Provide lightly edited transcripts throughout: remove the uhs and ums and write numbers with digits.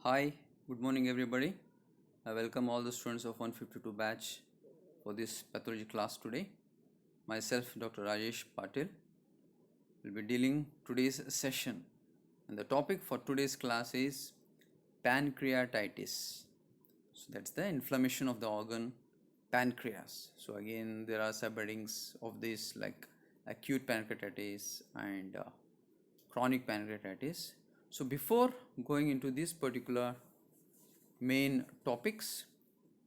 Hi, good morning everybody. I welcome all the students of 152 batch for this pathology class today. Myself, Dr.Rajesh Patil, will be dealing today's session, and the topic for today's class is pancreatitis. So that's the inflammation of the organ pancreas. So again, there are subheadings of this like acute pancreatitis and chronic pancreatitis. So before going into this particular main topics,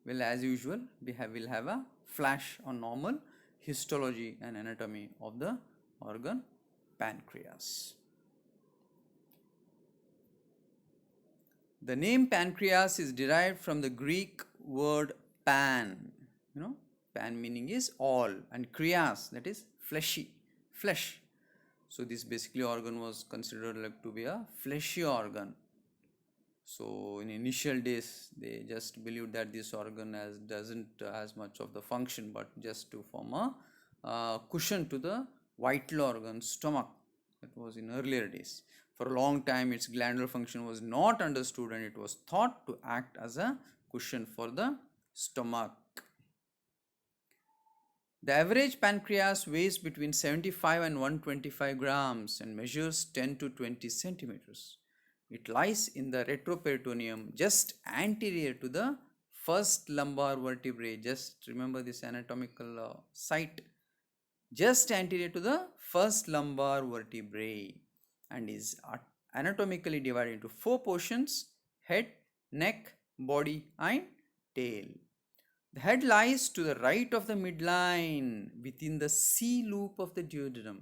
well, as usual, we'll have a flash on normal histology and anatomy of the organ pancreas. The name pancreas is derived from the Greek word pan. Pan meaning is all, and krias, that is fleshy, flesh. So this basically organ was considered like to be a fleshy organ. So in initial days, they just believed that this organ doesn't has much of the function, but just to form a cushion to the vital organ stomach. That was in earlier days. For a long time, its glandular function was not understood, and it was thought to act as a cushion for the stomach. The average pancreas weighs between 75 and 125 grams and measures 10 to 20 centimeters. It lies in the retroperitoneum, just anterior to the first lumbar vertebrae. Just remember this anatomical site. Just anterior to the first lumbar vertebrae, and is anatomically divided into four portions: head, neck, body, and tail. The head lies to the right of the midline within the C loop of the duodenum.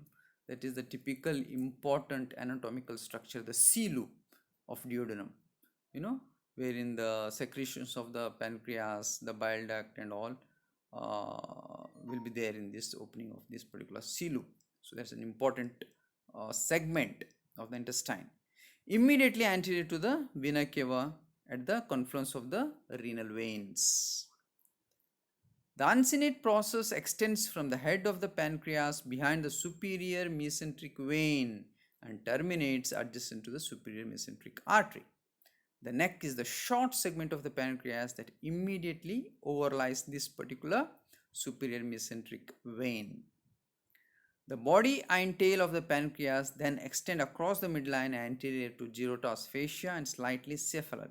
That is the typical important anatomical structure, the C loop of duodenum, wherein the secretions of the pancreas, the bile duct and all will be there in this opening of this particular C loop. So that's an important segment of the intestine. Immediately anterior to the vena cava at the confluence of the renal veins. The uncinate process extends from the head of the pancreas behind the superior mesenteric vein and terminates adjacent to the superior mesenteric artery. The neck is the short segment of the pancreas that immediately overlies this particular superior mesenteric vein. The body and tail of the pancreas then extend across the midline anterior to gyrotas fascia and slightly cephalad,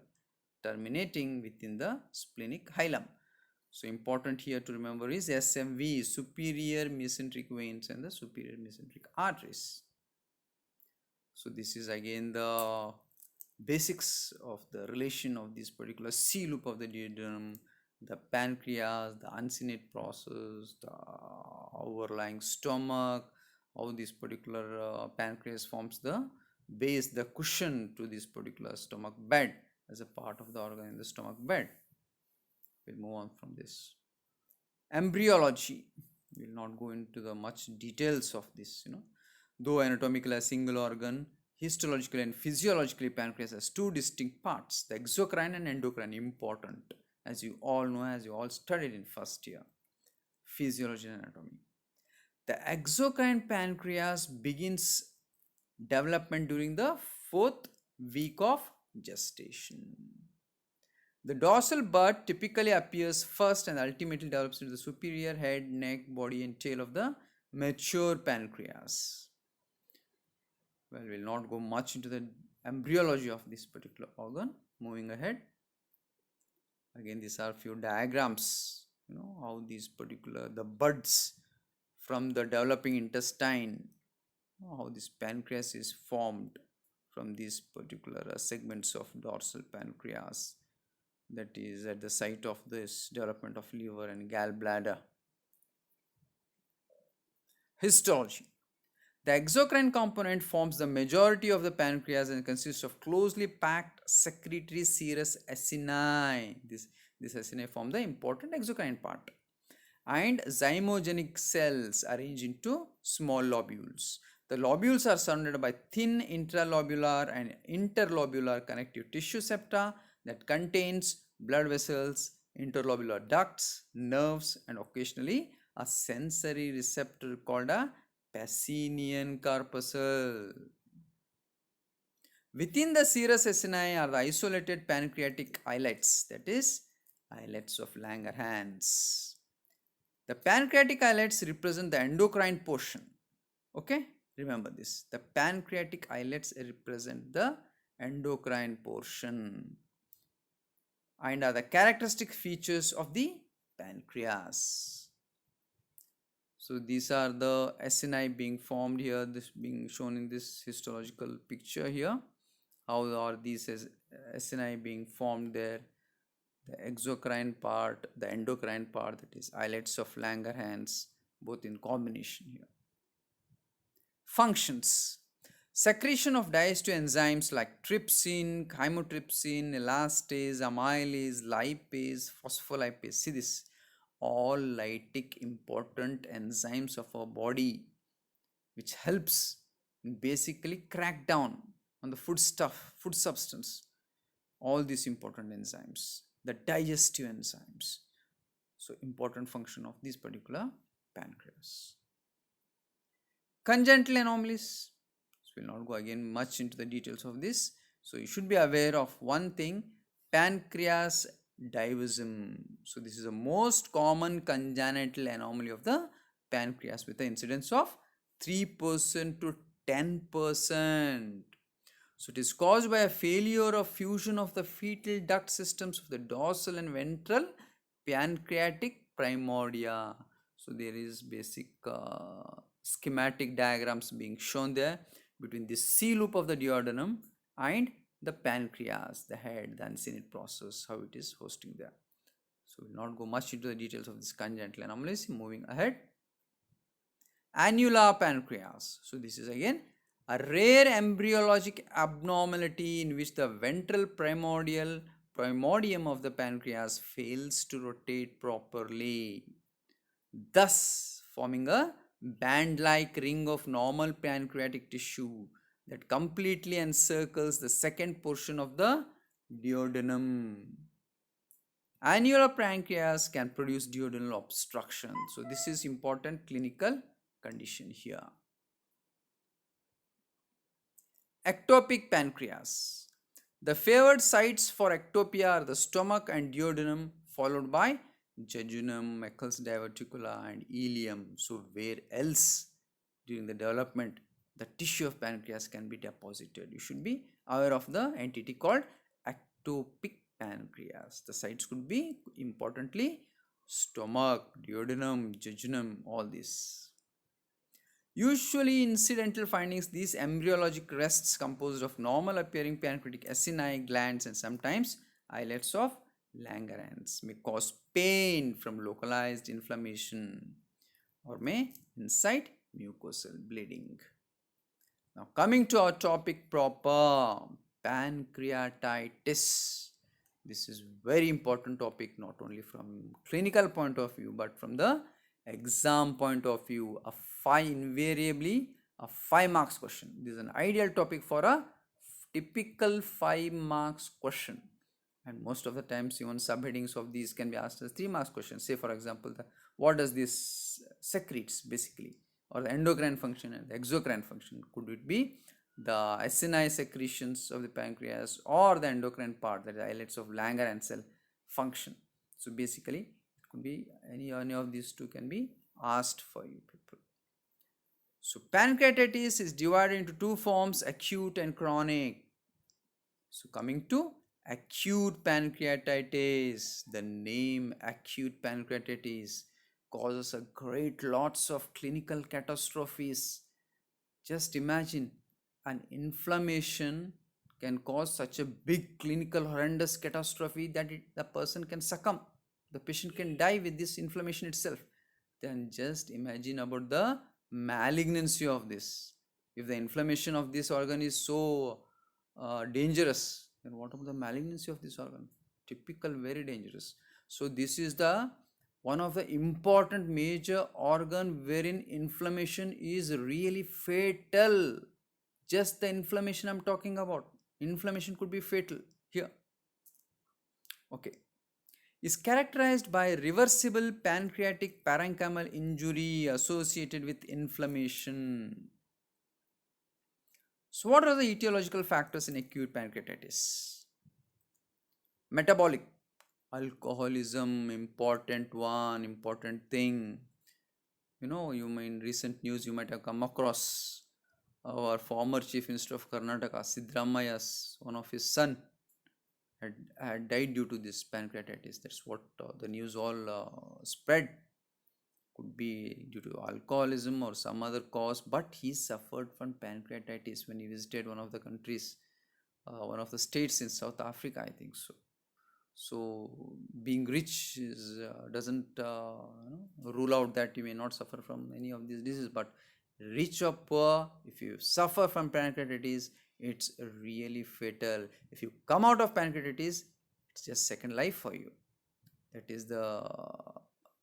terminating within the splenic hilum. So important here to remember is SMV, superior mesenteric veins and the superior mesenteric arteries. So this is again the basics of the relation of this particular C loop of the duodenum, the pancreas, the uncinate process, the overlying stomach, how this particular pancreas forms the base, the cushion to this particular stomach bed as a part of the organ in the stomach bed. We'll move on from this. Embryology. We'll not go into the much details of this, Though anatomically a single organ, histologically and physiologically pancreas has two distinct parts, the exocrine and endocrine, important, as you all know, as you all studied in first year, physiology and anatomy. The exocrine pancreas begins development during the 4th week of gestation. The dorsal bud typically appears first and ultimately develops into the superior head, neck, body and tail of the mature pancreas. Well, we'll not go much into the embryology of this particular organ. Moving ahead. Again, these are few diagrams, how these particular, the buds from the developing intestine, how this pancreas is formed from these particular segments of dorsal pancreas. That is at the site of this development of liver and gallbladder. Histology. The exocrine component forms the majority of the pancreas and consists of closely packed secretory serous acini. This acini form the important exocrine part. And zymogenic cells arranged into small lobules. The lobules are surrounded by thin intralobular and interlobular connective tissue septa that contains blood vessels, interlobular ducts, nerves, and occasionally a sensory receptor called a Pacinian corpuscle. Within the serous acini are the isolated pancreatic islets, that is, islets of Langerhans. The pancreatic islets represent the endocrine portion. Okay, remember this. The pancreatic islets represent the endocrine portion and are the characteristic features of the pancreas. So these are the acini being formed here, this being shown in this histological picture here. How are these acini being formed there? The exocrine part, the endocrine part, that is islets of Langerhans, both in combination here. Functions. Secretion of digestive enzymes like trypsin, chymotrypsin, elastase, amylase, lipase, phospholipase. See this, all lytic important enzymes of our body which helps in basically crack down on the food substance. All these important enzymes, the digestive enzymes. So important function of this particular pancreas. Congenital anomalies. So we'll not go again much into the details of this. So you should be aware of one thing, pancreas divism. So this is the most common congenital anomaly of the pancreas with the incidence of 3% to 10%. So it is caused by a failure of fusion of the fetal duct systems of the dorsal and ventral pancreatic primordia. So there is basic schematic diagrams being shown there between the C loop of the duodenum and the pancreas, the head, the uncinate process, how it is hosting there. So we will not go much into the details of this congenital anomalies. Moving ahead, annular pancreas. So this is again a rare embryologic abnormality in which the ventral primordium of the pancreas fails to rotate properly, thus forming a band-like ring of normal pancreatic tissue that completely encircles the second portion of the duodenum. Annular pancreas can produce duodenal obstruction. So this is important clinical condition here. Ectopic pancreas. The favored sites for ectopia are the stomach and duodenum, followed by jejunum, Meckel's diverticula and ileum. So where else during the development the tissue of pancreas can be deposited? You should be aware of the entity called ectopic pancreas. The sites could be importantly stomach, duodenum, jejunum, all this. Usually incidental findings, these embryologic rests composed of normal appearing pancreatic acini, glands and sometimes islets of Langerhans may cause pain from localized inflammation or may incite mucosal bleeding. Now coming to our topic proper, pancreatitis. This is very important topic not only from clinical point of view but from the exam point of view. Invariably a 5 marks question. This is an ideal topic for a typical 5 marks question, and most of the times even subheadings of these can be asked as 3 marks questions. Say for example, what does this secretes basically, or the endocrine function and the exocrine function. Could it be the acini secretions of the pancreas or the endocrine part, that is islets of Langerhans cell function? So basically it could be any of these two can be asked for you people. So pancreatitis is divided into two forms, acute and chronic. So coming to acute pancreatitis, the name acute pancreatitis causes a great lots of clinical catastrophes. Just imagine, an inflammation can cause such a big clinical horrendous catastrophe that the person can succumb. The patient can die with this inflammation itself. Then just imagine about the malignancy of this. If the inflammation of this organ is so dangerous, then what about the malignancy of this organ? Typical, very dangerous. So this is the one of the important major organ wherein inflammation is really fatal. Just the inflammation I'm talking about. Inflammation could be fatal here. Okay. Is characterized by reversible pancreatic parenchymal injury associated with inflammation. So what are the etiological factors in acute pancreatitis? Metabolic, alcoholism, important one, important thing. You may in recent news you might have come across our former chief minister of Karnataka, Sidramaia's one of his son had died due to this pancreatitis. That's what the news all spread. Could be due to alcoholism or some other cause, but he suffered from pancreatitis when he visited one of the countries, one of the states in South Africa, I think so. So being rich doesn't rule out that you may not suffer from any of these diseases, but rich or poor, if you suffer from pancreatitis, it's really fatal. If you come out of pancreatitis, it's just second life for you. That is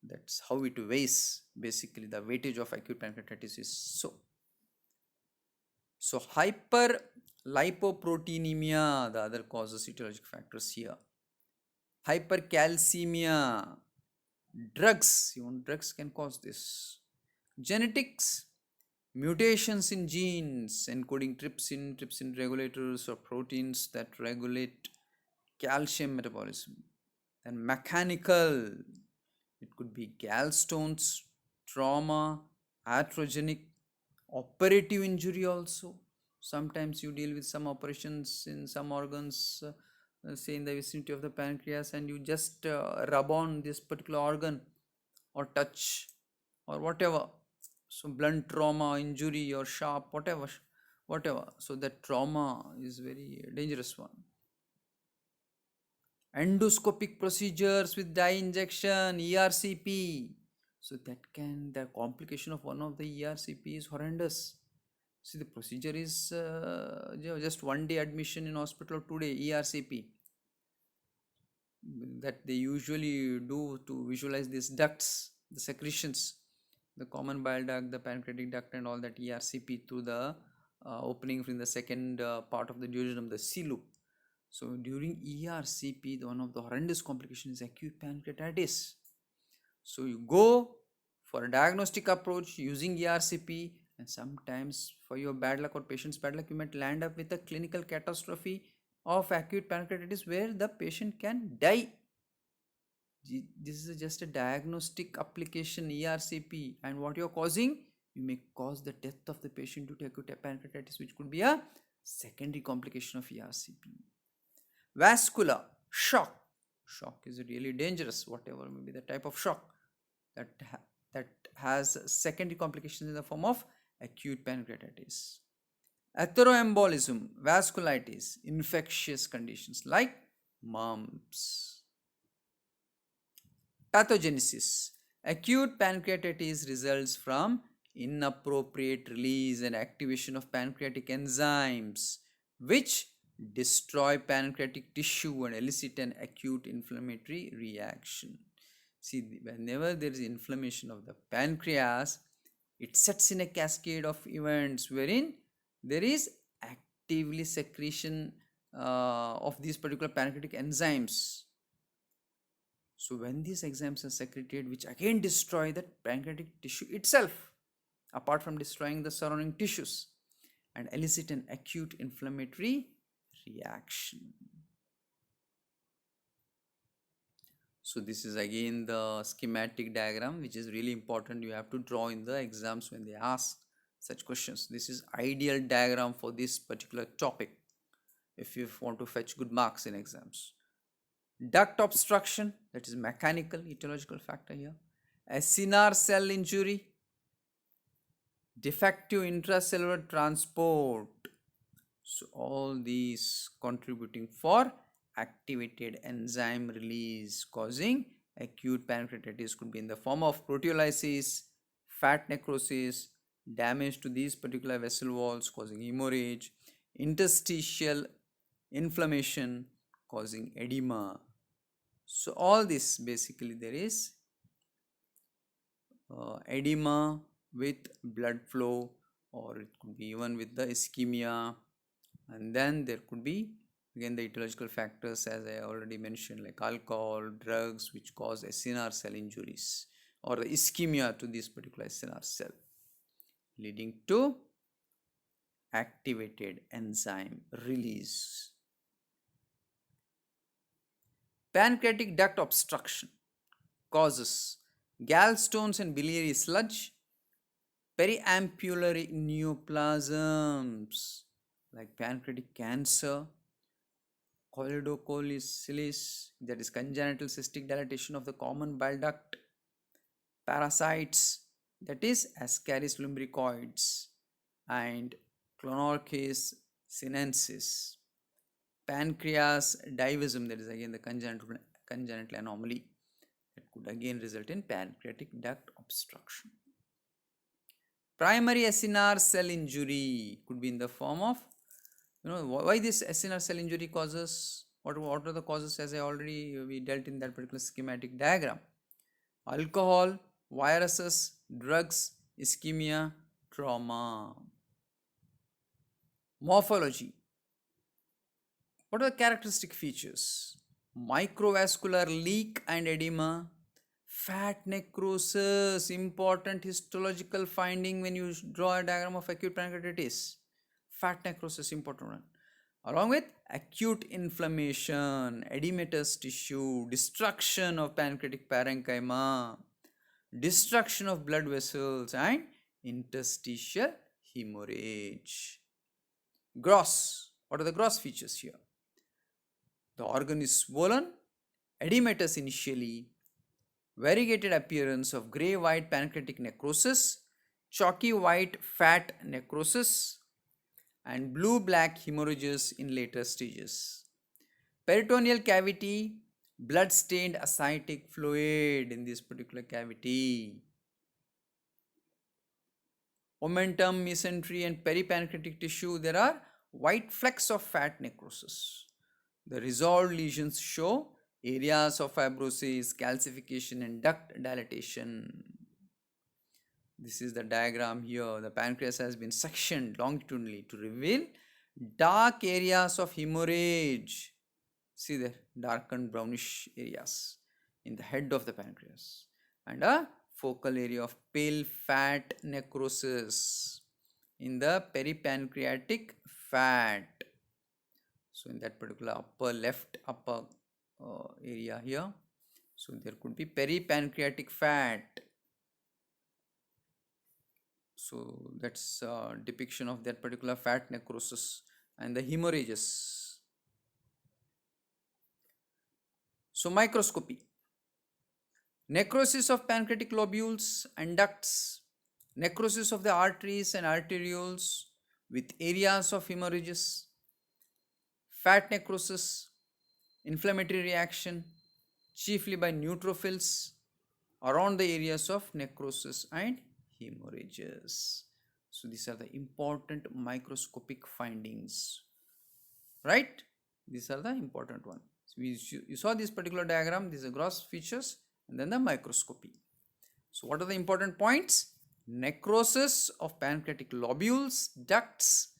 that's how it weighs. Basically, the weightage of acute pancreatitis is so. So hyperlipoproteinemia, the other causes, etiologic factors here. Hypercalcemia, drugs, even drugs can cause this. Genetics, mutations in genes encoding trypsin regulators or proteins that regulate calcium metabolism. And mechanical, it could be gallstones, trauma, iatrogenic, operative injury also. Sometimes you deal with some operations in some organs, say in the vicinity of the pancreas, and you just rub on this particular organ or touch or whatever. So blunt trauma, injury or sharp, whatever. So that trauma is very dangerous one. Endoscopic procedures with dye injection, ERCP. So the complication of one of the ERCP is horrendous. See, the procedure is just 1 day admission in hospital, 2 day ERCP that they usually do to visualize these ducts, the secretions, the common bile duct, the pancreatic duct, and all that ERCP through the opening from the second part of the duodenum, the C loop. So during ERCP, one of the horrendous complications is acute pancreatitis. So you go for a diagnostic approach using ERCP, and sometimes for your bad luck or patient's bad luck, you might land up with a clinical catastrophe of acute pancreatitis where the patient can die. This is just a diagnostic application, ERCP, and what you're causing, you may cause the death of the patient due to acute pancreatitis, which could be a secondary complication of ERCP. Vascular shock. Shock is really dangerous, whatever may be the type of shock that has secondary complications in the form of acute pancreatitis. Atheroembolism, vasculitis, infectious conditions like mumps. Pathogenesis. Acute pancreatitis results from inappropriate release and activation of pancreatic enzymes, which destroy pancreatic tissue and elicit an acute inflammatory reaction. See, whenever there is inflammation of the pancreas, it sets in a cascade of events wherein there is actively secretion of these particular pancreatic enzymes. So when these enzymes are secreted, which again destroy the pancreatic tissue itself, apart from destroying the surrounding tissues, and elicit an acute inflammatory reaction. So this is again the schematic diagram, which is really important. You have to draw in the exams when they ask such questions. This is ideal diagram for this particular topic if you want to fetch good marks in exams. Duct obstruction, that is mechanical etiological factor here. Acinar cell injury, defective intracellular transport. So all these contributing for activated enzyme release causing acute pancreatitis, could be in the form of proteolysis, fat necrosis, damage to these particular vessel walls causing hemorrhage, interstitial inflammation causing edema. So all this basically there is edema with blood flow, or it could be even with the ischemia, and then there could be again the etiological factors as I already mentioned, like alcohol, drugs, which cause acinar cell injuries or the ischemia to this particular acinar cell, leading to activated enzyme release. Pancreatic duct obstruction causes gallstones and biliary sludge, periampullary neoplasms like pancreatic cancer, choledocholitis, that is congenital cystic dilatation of the common bile duct, parasites, that is Ascaris lumbricoids, and Clonorchis sinensis, pancreas divism, that is again the congenital anomaly that could again result in pancreatic duct obstruction. Primary acinar cell injury could be in the form of, why this acinar cell injury causes, what are the causes, as I already we dealt in that particular schematic diagram. Alcohol, viruses, drugs, ischemia, trauma. Morphology. What are the characteristic features? Microvascular leak and edema, fat necrosis, important histological finding when you draw a diagram of acute pancreatitis. Fat necrosis, important one. Along with acute inflammation, edematous tissue, destruction of pancreatic parenchyma, destruction of blood vessels, and interstitial hemorrhage. Gross. What are the gross features here? The organ is swollen, edematous initially, variegated appearance of grey-white pancreatic necrosis, chalky white fat necrosis, and blue-black hemorrhages in later stages. Peritoneal cavity, blood-stained ascitic fluid in this particular cavity. Omentum, mesentery, and peripancreatic tissue, there are white flecks of fat necrosis. The resolved lesions show areas of fibrosis, calcification, and duct dilatation. This is the diagram here. The pancreas has been sectioned longitudinally to reveal dark areas of hemorrhage. See there, darkened brownish areas in the head of the pancreas, and a focal area of pale fat necrosis in the peripancreatic fat. So in that particular upper left upper area here, so there could be peripancreatic fat. So that's a depiction of that particular fat necrosis and the hemorrhages. So microscopy. Necrosis of pancreatic lobules and ducts, necrosis of the arteries and arterioles with areas of hemorrhages, fat necrosis, inflammatory reaction, chiefly by neutrophils around the areas of necrosis and hemorrhages. So these are the important microscopic findings, right? These are the important ones. So you saw this particular diagram, these are gross features and then the microscopy. So what are the important points? Necrosis of pancreatic lobules, ducts,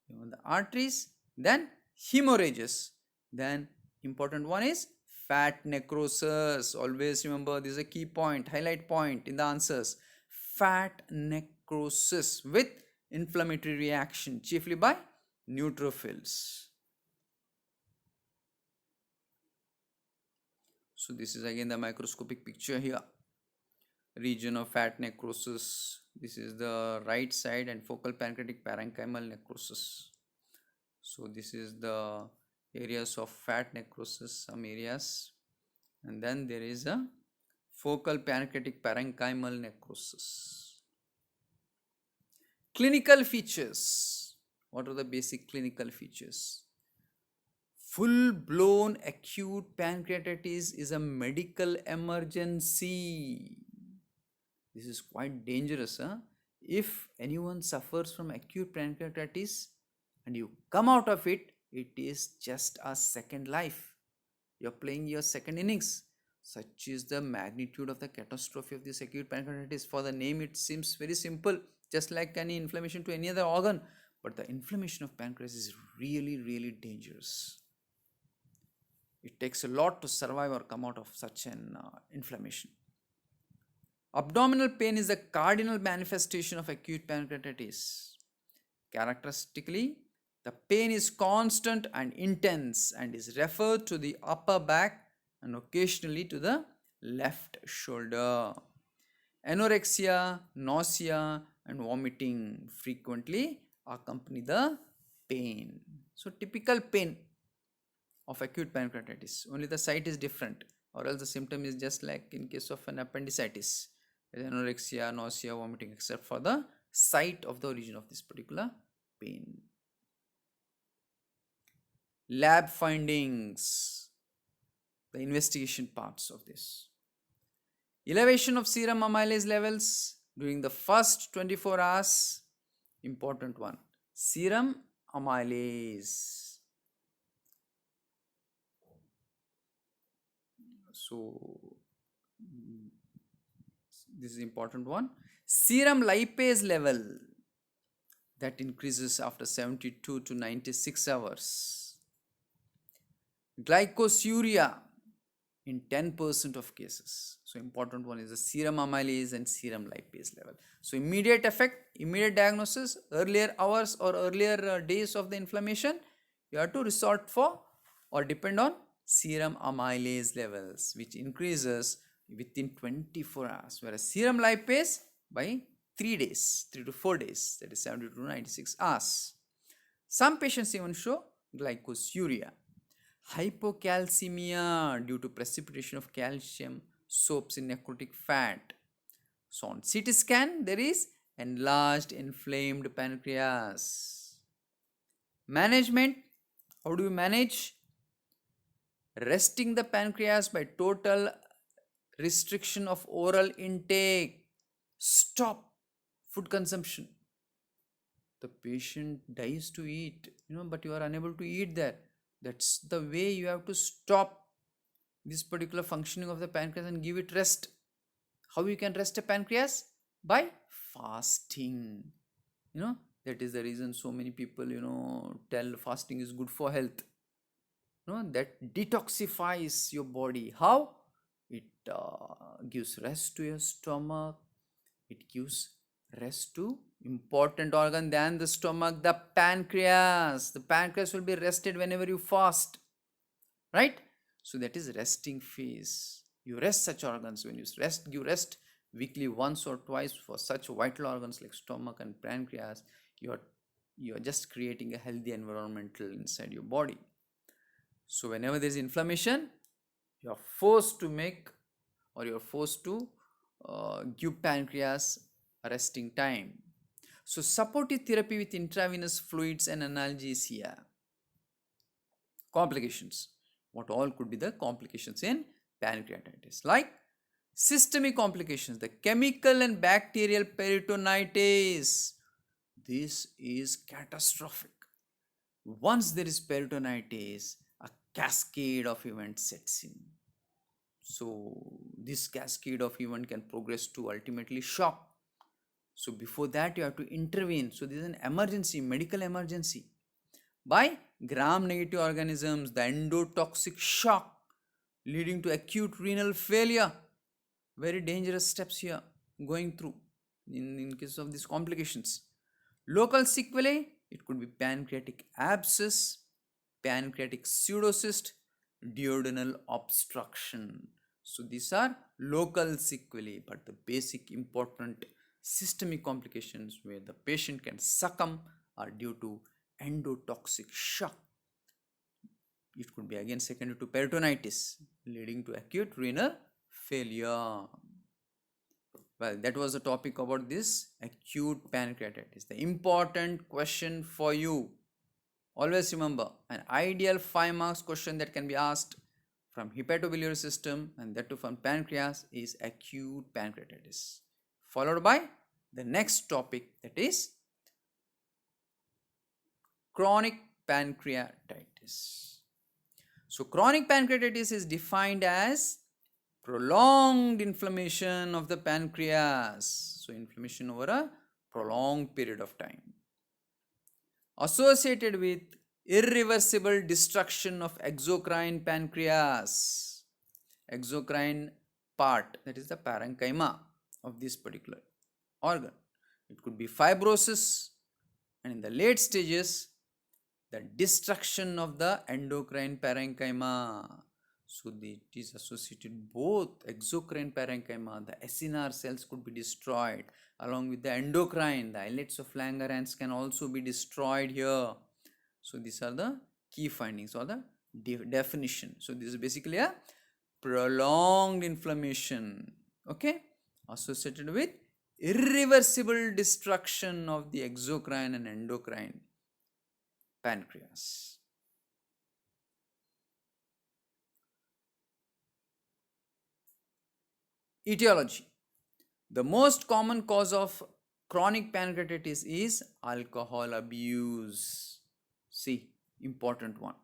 the arteries, then hemorrhages, then important one is fat necrosis. Always remember, this is a key point, highlight point in the answers. Fat necrosis with inflammatory reaction, chiefly by neutrophils. So this is again the microscopic picture here. Region of fat necrosis. This is the right side and focal pancreatic parenchymal necrosis. So this is the areas of fat necrosis, some areas, and then there is a focal pancreatic parenchymal necrosis. Clinical features. What are the basic clinical features? Full-blown acute pancreatitis is a medical emergency. This is quite dangerous. If anyone suffers from acute pancreatitis and you come out of it, it is just a second life. You're playing your second innings. Such is the magnitude of the catastrophe of this acute pancreatitis. For the name, it seems very simple, just like any inflammation to any other organ. But the inflammation of pancreas is really, really dangerous. It takes a lot to survive or come out of such an inflammation. Abdominal pain is a cardinal manifestation of acute pancreatitis. Characteristically, the pain is constant and intense and is referred to the upper back and occasionally to the left shoulder. Anorexia, nausea, and vomiting frequently accompany the pain. So, typical pain of acute pancreatitis, only the site is different, or else the symptom is just like in case of an appendicitis. There is anorexia, nausea, vomiting, except for the site of the origin of this particular pain. Lab findings, the investigation parts of this. Elevation of serum amylase levels during the first 24 hours, important one. Serum amylase. So, this is important one. Serum lipase level, that increases after 72 to 96 hours. Glycosuria in 10% of cases. So, important one is the serum amylase and serum lipase level. So, immediate effect, immediate diagnosis, earlier hours or earlier days of the inflammation, you have to resort for or depend on serum amylase levels, which increases within 24 hours, whereas serum lipase by 3 days, 3 to 4 days, that is 70 to 96 hours. Some patients even show glycosuria. Hypocalcemia due to precipitation of calcium soaps in necrotic fat. So on CT scan, there is enlarged inflamed pancreas. Management, how do you manage? Resting the pancreas by total restriction of oral intake. Stop food consumption. The patient dies to eat, but you are unable to eat that. That's the way you have to stop this particular functioning of the pancreas and give it rest. How you can rest a pancreas? By fasting. That is the reason so many people, tell fasting is good for health. That detoxifies your body. How? It gives rest to your stomach. It gives rest to important organ than the stomach, the pancreas. The pancreas will be rested whenever you fast, right? So that is resting phase. You rest such organs. When you rest, you rest weekly once or twice for such vital organs like stomach and pancreas. You are just creating a healthy environmental inside your body. So whenever there is inflammation, you are forced to make, or you are forced to give pancreas a resting time. So supportive therapy with intravenous fluids and analgesia. Complications. What all could be the complications in pancreatitis? Like systemic complications, the chemical and bacterial peritonitis. This is catastrophic. Once there is peritonitis, a cascade of events sets in. So this cascade of event can progress to ultimately shock. So before that you have to intervene. So this is an emergency, medical emergency. By gram-negative organisms, the endotoxic shock leading to acute renal failure. Very dangerous steps here going through in case of these complications. Local sequelae, it could be pancreatic abscess, pancreatic pseudocyst, duodenal obstruction. So these are local sequelae, but the basic important systemic complications where the patient can succumb are due to endotoxic shock. It could be again secondary to peritonitis leading to acute renal failure. Well, that was the topic about this acute pancreatitis. The important question for you, always remember, an ideal 5 marks question that can be asked from hepatobiliary system and that too from pancreas is acute pancreatitis, followed by the next topic, that is chronic pancreatitis. So chronic pancreatitis is defined as prolonged inflammation of the pancreas. So inflammation over a prolonged period of time associated with irreversible destruction of exocrine pancreas. Exocrine part, that is the parenchyma of this particular organ. It could be fibrosis And in the late stages, the destruction of the endocrine parenchyma. So it is associated both exocrine parenchyma, the SNR cells could be destroyed along with the endocrine. The islets of Langerhans can also be destroyed here. So these are the key findings or the definition. So this is basically a prolonged inflammation, okay, associated with irreversible destruction of the exocrine and endocrine pancreas. Etiology. The most common cause of chronic pancreatitis is alcohol abuse. See, important one.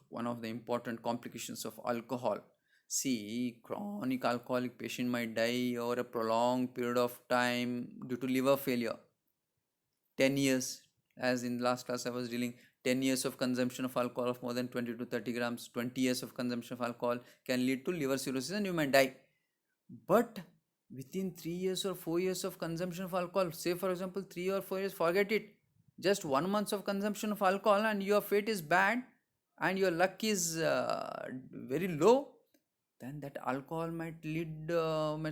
One of the important complications of alcohol. See, chronic alcoholic patient might die over a prolonged period of time due to liver failure. 10 years, as in last class I was dealing, 10 years of consumption of alcohol of more than 20 to 30 grams, 20 years of consumption of alcohol can lead to liver cirrhosis and you might die. But within 3 years or 4 years of consumption of alcohol, say for example 3 or 4 years, forget it, just 1 month of consumption of alcohol and your fate is bad and your luck is very low, then that alcohol might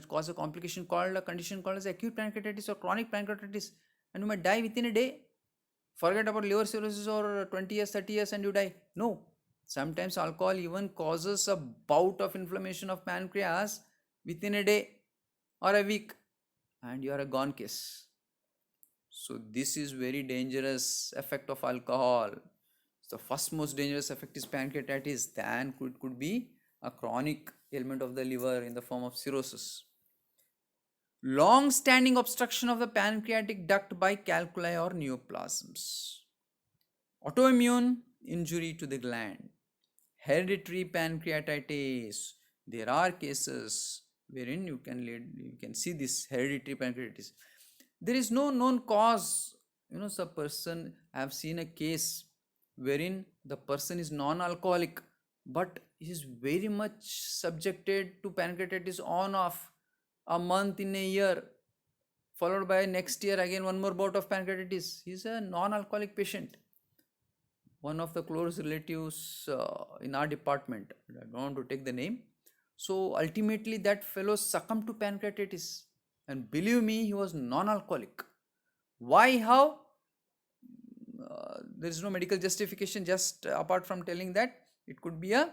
cause a complication called a condition called as acute pancreatitis or chronic pancreatitis, and you might die within a day. Forget about liver cirrhosis or 20 years, 30 years and you die. No, sometimes alcohol even causes a bout of inflammation of pancreas within a day or a week and you are a gone case. So this is very dangerous effect of alcohol. The first most dangerous effect is pancreatitis, then it could be a chronic ailment of the liver in the form of cirrhosis. Long-standing obstruction of the pancreatic duct by calculi or neoplasms. Autoimmune injury to the gland. Hereditary pancreatitis. There are cases wherein you can see this hereditary pancreatitis. There is no known cause. The person, I have seen a case wherein the person is non-alcoholic but is very much subjected to pancreatitis on off, a month in a year, followed by next year again one more bout of pancreatitis. He is a non-alcoholic patient. One of the close relatives in our department, I don't want to take the name. So ultimately that fellow succumbed to pancreatitis, and believe me, he was non-alcoholic. Why? How? There is no medical justification, just apart from telling that it could be a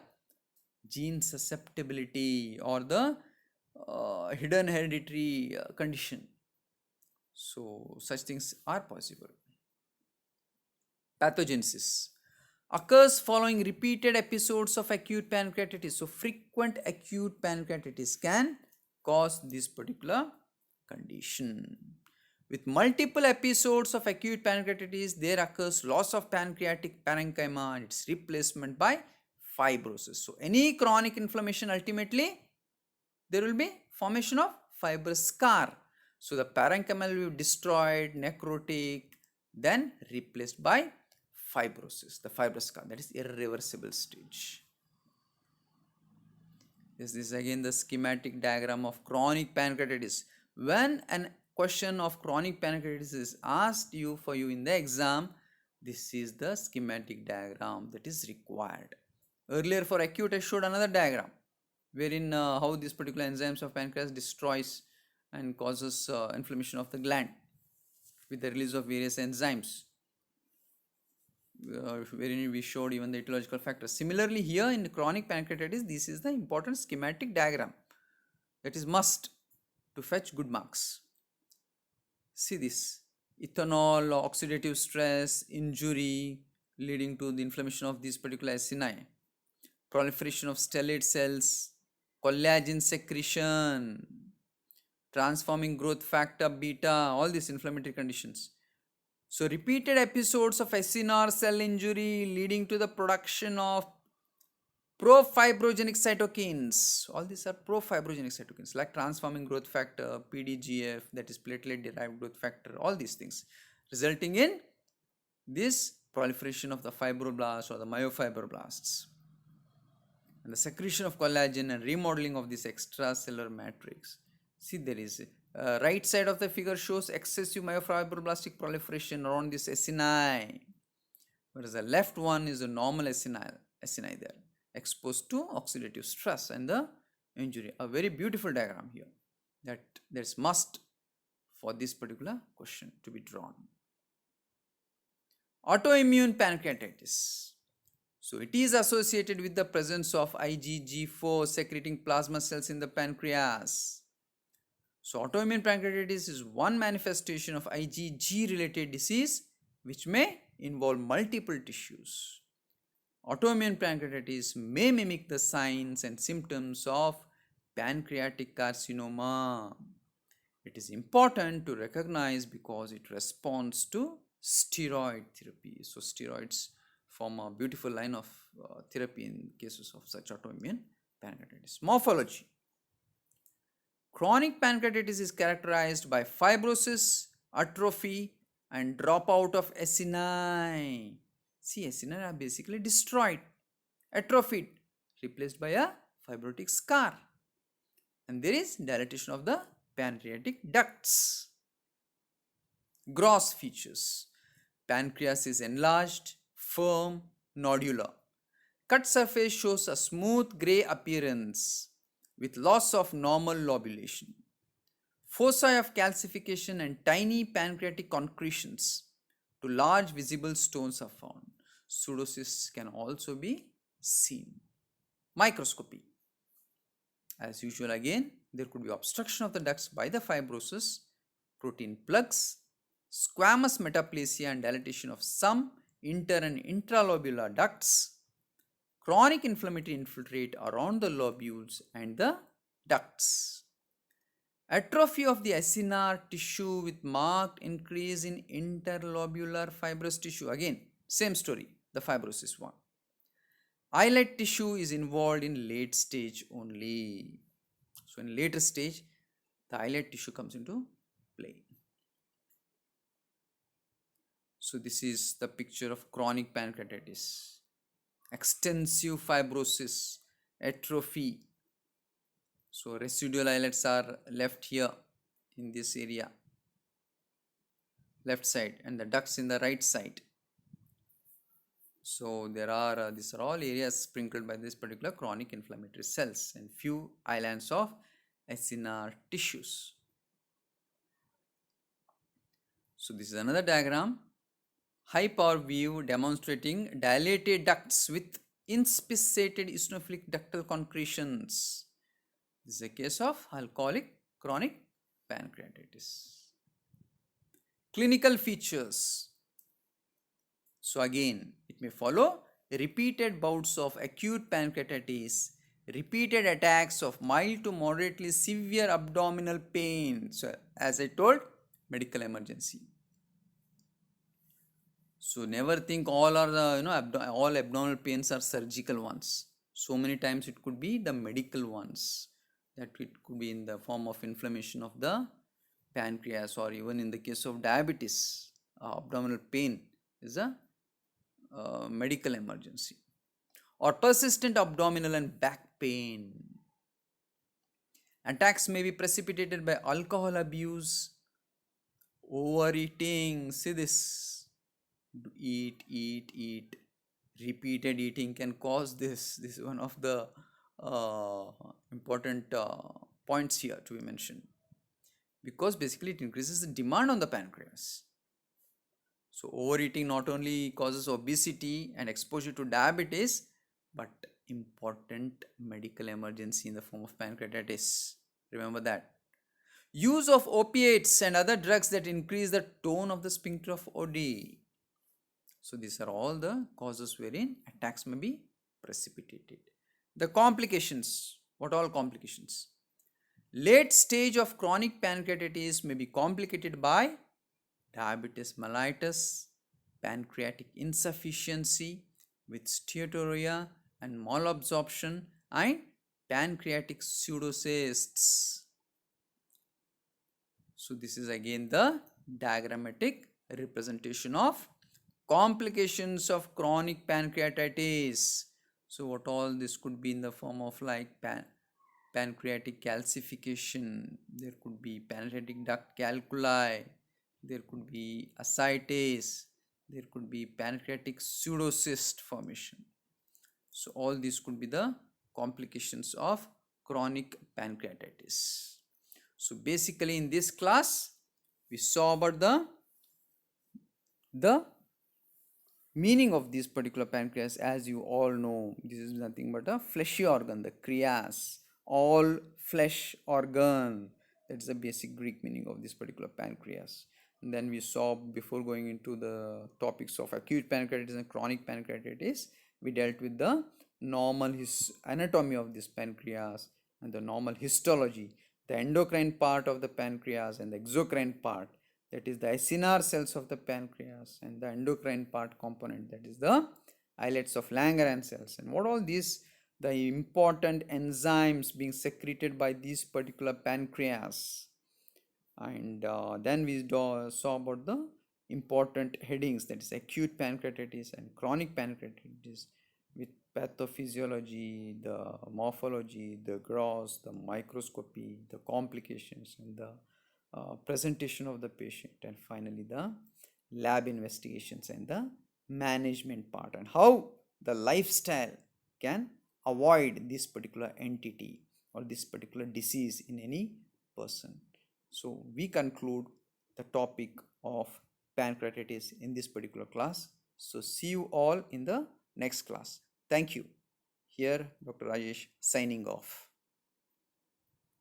gene susceptibility or the hidden hereditary condition. So such things are possible. Pathogenesis occurs following repeated episodes of acute pancreatitis. So frequent acute pancreatitis can cause this particular condition. With multiple episodes of acute pancreatitis, there occurs loss of pancreatic parenchyma and its replacement by fibrosis. So any chronic inflammation, ultimately there will be formation of fibrous scar. So the parenchyma will be destroyed, necrotic, then replaced by fibrosis, the fibrous scar, that is irreversible stage. This is again the schematic diagram of chronic pancreatitis. When an question of chronic pancreatitis is asked for you in the exam, this is the schematic diagram that is required. Earlier for acute I showed another diagram wherein how these particular enzymes of pancreas destroys and causes inflammation of the gland with the release of various enzymes, wherein we showed even the etiological factors. Similarly here in chronic pancreatitis, this is the important schematic diagram that is must to fetch good marks. See this: ethanol, oxidative stress, injury leading to the inflammation of these particular acini, proliferation of stellate cells, collagen secretion, transforming growth factor beta, all these inflammatory conditions. So repeated episodes of SNR cell injury leading to the production of profibrogenic cytokines. All these are profibrogenic cytokines like transforming growth factor, PDGF, that is platelet derived growth factor, all these things resulting in this proliferation of the fibroblasts or the myofibroblasts and the secretion of collagen and remodeling of this extracellular matrix. See, there is Right side of the figure shows excessive myofibroblastic proliferation around this acini, whereas the left one is a normal acini there, exposed to oxidative stress and the injury. A very beautiful diagram here that there's must for this particular question to be drawn. Autoimmune pancreatitis. So it is associated with the presence of IgG4 secreting plasma cells in the pancreas. So autoimmune pancreatitis is one manifestation of IgG related disease which may involve multiple tissues. Autoimmune pancreatitis may mimic the signs and symptoms of pancreatic carcinoma. It is important to recognize because it responds to steroid therapy. So steroids form a beautiful line of therapy in cases of such autoimmune pancreatitis. Morphology. Chronic pancreatitis is characterized by fibrosis, atrophy and dropout of acini. See, acini are basically destroyed, atrophied, replaced by a fibrotic scar. And there is dilatation of the pancreatic ducts. Gross features. Pancreas is enlarged, firm, nodular. Cut surface shows a smooth grey appearance with loss of normal lobulation. Foci of calcification and tiny pancreatic concretions to large visible stones are found. Pseudocysts can also be seen. Microscopy. As usual again, there could be obstruction of the ducts by the fibrosis, protein plugs, squamous metaplasia and dilatation of some inter and intralobular ducts, chronic inflammatory infiltrate around the lobules and the ducts. Atrophy of the acinar tissue with marked increase in interlobular fibrous tissue. Again, same story, the fibrosis one. Islet tissue is involved in late stage only. So in later stage, the islet tissue comes into play. So this is the picture of chronic pancreatitis. Extensive fibrosis, atrophy. So residual islets are left here in this area, left side, and the ducts in the right side. So there are these are all areas sprinkled by this particular chronic inflammatory cells and few islands of acinar tissues. So this is another diagram, high power view demonstrating dilated ducts with inspissated eosinophilic ductal concretions. This is a case of alcoholic chronic pancreatitis. Clinical features. So again, it may follow repeated bouts of acute pancreatitis, repeated attacks of mild to moderately severe abdominal pain. So as I told, medical emergency. So never think all are the all abdominal pains are surgical ones. So many times it could be the medical ones, that it could be in the form of inflammation of the pancreas, or even in the case of diabetes, abdominal pain is a medical emergency, or persistent abdominal and back pain. Attacks may be precipitated by alcohol abuse, overeating. See this, eat. Repeated eating can cause this. This is one of the important points here to be mentioned, because basically it increases the demand on the pancreas. So overeating not only causes obesity and exposure to diabetes, but important medical emergency in the form of pancreatitis. Remember that. Use of opiates and other drugs that increase the tone of the sphincter of Oddi. So these are all the causes wherein attacks may be precipitated. The complications. What all complications? Late stage of chronic pancreatitis may be complicated by diabetes mellitus, pancreatic insufficiency with steatorrhea and malabsorption, and pancreatic pseudocysts. So this is again the diagrammatic representation of complications of chronic pancreatitis. So what all this could be in the form of like pancreatic calcification, there could be pancreatic duct calculi, there could be ascites, there could be pancreatic pseudocyst formation. So all these could be the complications of chronic pancreatitis. So basically in this class we saw about the meaning of this particular pancreas. As you all know, this is nothing but a fleshy organ, the creas, all flesh organ. That's the basic Greek meaning of this particular pancreas. And then we saw, before going into the topics of acute pancreatitis and chronic pancreatitis, we dealt with the normal anatomy of this pancreas and the normal histology, the endocrine part of the pancreas and the exocrine part, that is the acinar cells of the pancreas, and the endocrine part component, that is the islets of Langerhans cells, and what all these, the important enzymes being secreted by this particular pancreas. And then we saw about the important headings, that is acute pancreatitis and chronic pancreatitis, with pathophysiology, the morphology, the gross, the microscopy, the complications, and the presentation of the patient, and finally the lab investigations and the management part, and how the lifestyle can avoid this particular entity or this particular disease in any person. So we conclude the topic of pancreatitis in this particular class. So see you all in the next class. Thank you. Here Dr. Rajesh signing off.